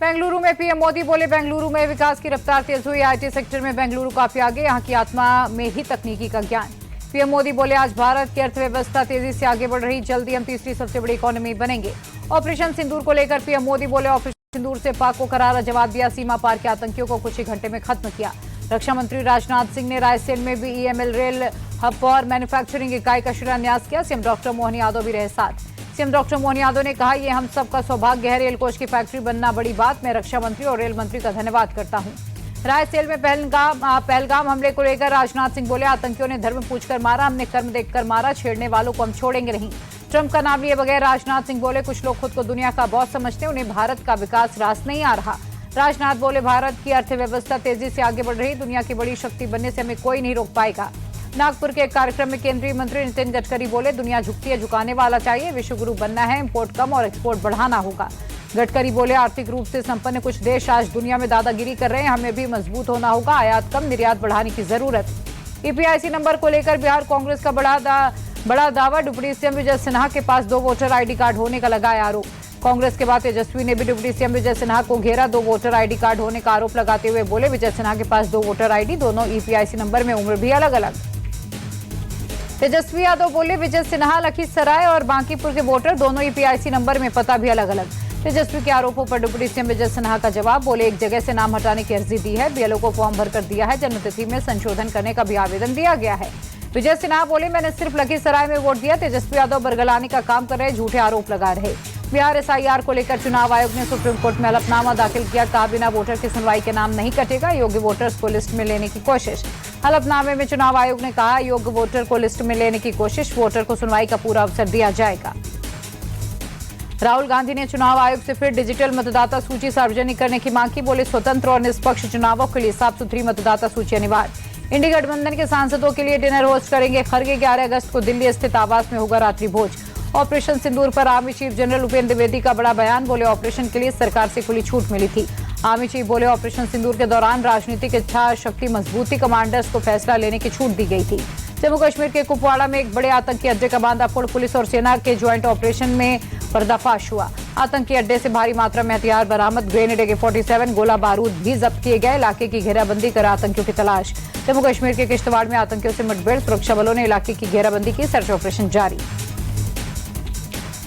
बेंगलुरु में पीएम मोदी बोले, बेंगलुरु में विकास की रफ्तार तेज हुई। आईटी सेक्टर में बेंगलुरु काफी आगे, यहां की आत्मा में ही तकनीकी का ज्ञान। पीएम मोदी बोले, आज भारत की अर्थव्यवस्था तेजी से आगे बढ़ रही, जल्दी हम तीसरी सबसे बड़ी इकोनॉमी बनेंगे। ऑपरेशन सिंदूर को लेकर पीएम मोदी बोले, ऑपरेशन सिंदूर से पाक को करारा जवाब दिया, सीमा पार के आतंकियों को कुछ ही घंटे में खत्म किया। रक्षा मंत्री राजनाथ सिंह ने रायसेन में भी ईएमएल रेल हब और मैन्युफैक्चरिंग इकाई का शिलान्यास किया। सीएम डॉक्टर मोहन यादव भी रहे साथ। सीएम डॉक्टर मोहन यादव ने कहा, ये हम सबका सौभाग्य है, रेल कोच की फैक्ट्री बनना बड़ी बात। मैं रक्षा मंत्री और रेल मंत्री का धन्यवाद करता हूं। रायसेन में पहलगाम हमले को लेकर राजनाथ सिंह बोले, आतंकियों ने धर्म पूछकर मारा, हमने कर्म देखकर मारा, छेड़ने वालों को हम छोड़ेंगे नहीं। ट्रंप का नाम लिए बगैर राजनाथ सिंह बोले, कुछ लोग खुद को दुनिया का बॉस समझते हैं, उन्हें भारत का विकास रास नहीं आ रहा। राजनाथ बोले, भारत की अर्थव्यवस्था तेजी से आगे बढ़ रही, दुनिया की बड़ी शक्ति बनने से हमें कोई नहीं रोक पाएगा। नागपुर के एक कार्यक्रम में केंद्रीय मंत्री नितिन गडकरी बोले, दुनिया झुकती है, झुकाने वाला चाहिए, विश्व गुरु बनना है, इंपोर्ट कम और एक्सपोर्ट बढ़ाना होगा। गडकरी बोले, आर्थिक रूप से संपन्न कुछ देश आज दुनिया में दादागिरी कर रहे हैं, हमें भी मजबूत होना होगा, आयात कम, निर्यात बढ़ाने की जरूरत। ईपीआईसी नंबर को लेकर बिहार कांग्रेस का बड़ा दावा, डिप्टी सीएम विजय सिन्हा के पास 2 वोटर आईडी कार्ड होने का लगाया आरोप। कांग्रेस के बाद तेजस्वी ने भी डिप्टी सीएम विजय सिन्हा को घेरा, 2 वोटर आईडी कार्ड होने का आरोप लगाते हुए बोले, विजय सिन्हा के पास 2 वोटर आईडी, दोनों ईपीआईसी नंबर में उम्र भी अलग अलग। तेजस्वी यादव बोले, विजय सिन्हा लखीसराय और बांकीपुर के वोटर, दोनों ईपीआईसी नंबर में पता भी अलग अलग। तेजस्वी के आरोपों पर डिप्टी सीएम विजय सिन्हा का जवाब, बोले, एक जगह से नाम हटाने की अर्जी दी है, बीएलओ को फॉर्म भरकर दिया है, जन्मतिथि में संशोधन करने का भी आवेदन दिया गया है। विजय सिन्हा बोले, मैंने सिर्फ लखीसराय में वोट दिया। तेजस्वी यादव बरगलाने का काम कर रहे, झूठे आरोप लगा रहे। बिहार एसआईआर को लेकर चुनाव आयोग ने सुप्रीम कोर्ट में हलफनामा दाखिल किया, कहा, बिना वोटर की सुनवाई के नाम नहीं कटेगा, योग्य वोटर्स को लिस्ट में लेने की कोशिश। हलफनामे में चुनाव आयोग ने कहा, योग्य वोटर को लिस्ट में लेने की कोशिश, वोटर को सुनवाई का पूरा अवसर दिया जाएगा। राहुल गांधी ने चुनाव आयोग से फिर डिजिटल मतदाता सूची सार्वजनिक करने की मांग की, बोले, स्वतंत्र और निष्पक्ष चुनावों के लिए साफ सुथरी मतदाता सूची अनिवार्य। इंडी गठबंधन के सांसदों के लिए डिनर होस्ट करेंगे खड़गे, 11 अगस्त को दिल्ली स्थित आवास में होगा रात्रि भोज। ऑपरेशन सिंदूर पर army chief general Upendra Dwivedi का बड़ा बयान, बोले, ऑपरेशन के लिए सरकार से खुली छूट मिली थी। आर्मी चीफ बोले, ऑपरेशन सिंदूर के दौरान राजनीतिक इच्छा शक्ति मजबूती कमांडर्स को फैसला लेने की छूट दी गई थी। जम्मू कश्मीर के कुपवाड़ा में एक बड़े आतंकी अड्डे का बांदाफोड़, पुलिस और सेना के ज्वाइंट ऑपरेशन में पर्दाफाश हुआ। आतंकी अड्डे से भारी मात्रा में हथियार बरामद, ग्रेनेड AK-47 गोला बारूद भी जब्त किए गए। इलाके की घेराबंदी कर आतंकियों की तलाश। जम्मू कश्मीर के किश्तवाड़ में आतंकियों से मुठभेड़, सुरक्षा बलों ने इलाके की घेराबंदी की, सर्च ऑपरेशन जारी।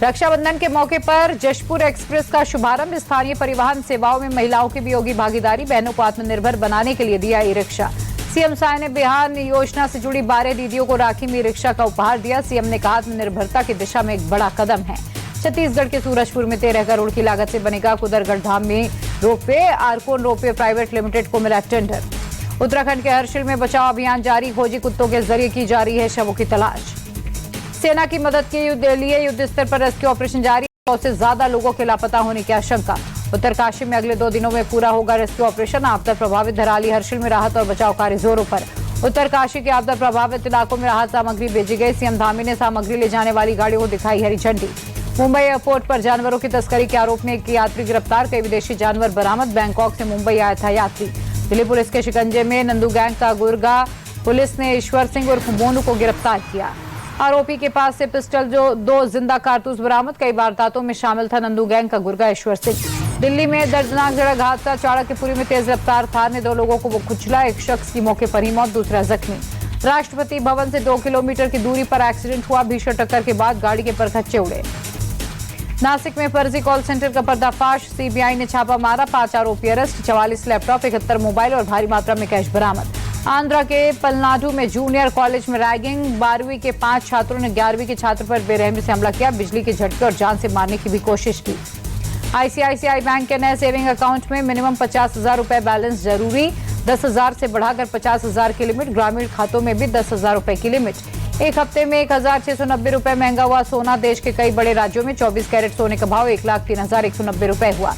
रक्षाबंधन के मौके पर जशपुर एक्सप्रेस का शुभारंभ, स्थानीय परिवहन सेवाओं में महिलाओं की भी होगी भागीदारी, बहनों को आत्मनिर्भर बनाने के लिए दिया ई रिक्शा। सीएम साय ने बिहार योजना से जुड़ी 12 दीदियों को राखी में रिक्शा का उपहार दिया। सीएम ने कहा, आत्मनिर्भरता की दिशा में एक बड़ा कदम है। छत्तीसगढ़ के सूरजपुर में 13 करोड़ की लागत से बनेगा कुदरगढ़ धाम में रोपवे, आरकोन रोपवे प्राइवेट लिमिटेड को मिला टेंडर। उत्तराखंड के हर्षिल में बचाव अभियान जारी, खोजी कुत्तों के जरिए की जा रही है शवों की तलाश। सेना की मदद के लिए युद्ध स्तर पर रेस्क्यू ऑपरेशन जारी, 100 से ज्यादा लोगों के लापता होने की आशंका। उत्तरकाशी में अगले 2 दिनों में पूरा होगा रेस्क्यू ऑपरेशन। आपदा प्रभावित धराली हर्षिल में राहत और बचाव कार्य जोरों पर। उत्तरकाशी के आपदा प्रभावित इलाकों में राहत सामग्री भेजी गई। सीएम धामी ने सामग्री ले जाने वाली गाड़ियों को दिखाई हरी झंडी। मुंबई एयरपोर्ट पर जानवरों की तस्करी के आरोप में एक यात्री गिरफ्तार, कई विदेशी जानवर बरामद। बैंकॉक से मुंबई आया था यात्री। दिल्ली पुलिस के शिकंजे में नंदू गैंग का गुर्गा, पुलिस ने ईश्वर सिंह उर्फ मोनू को गिरफ्तार किया। आरोपी के पास से पिस्टल, 2 जिंदा कारतूस बरामद। कई वारदातों में शामिल था नंदू गैंग का गुर्गा ईश्वर सिंह। दिल्ली में दर्दनाक सड़क हादसा, चाणक्यपुरी में तेज रफ्तार थार ने 2 लोगों को कुचला, एक शख्स की मौके पर ही मौत, दूसरा जख्मी। राष्ट्रपति भवन से 2 किलोमीटर की दूरी पर एक्सीडेंट हुआ, भीषण टक्कर के बाद गाड़ी के परखच्चे उड़े। नासिक में फर्जी कॉल सेंटर का पर्दाफाश, सीबीआई ने छापा मारा, 5 आरोपी अरेस्ट, 44 लैपटॉप, 71 मोबाइल और भारी मात्रा में कैश बरामद। आंध्रा के पलनाडु में जूनियर कॉलेज में रैगिंग, 12वीं के 5 छात्रों ने 11वीं के छात्र पर बेरहमी से हमला किया, बिजली के झटके और जान से मारने की भी कोशिश की। आईसीआईसीआई बैंक के नए सेविंग अकाउंट में मिनिमम 50,000 रुपए बैलेंस जरूरी, 10,000 से बढ़ाकर 50,000 की लिमिट। ग्रामीण खातों में भी 10,000 रुपए की लिमिट। एक हफ्ते में 1,690 रुपए महंगा हुआ सोना। देश के कई बड़े राज्यों में 24 कैरेट सोने का भाव 1,03,190 रुपए हुआ।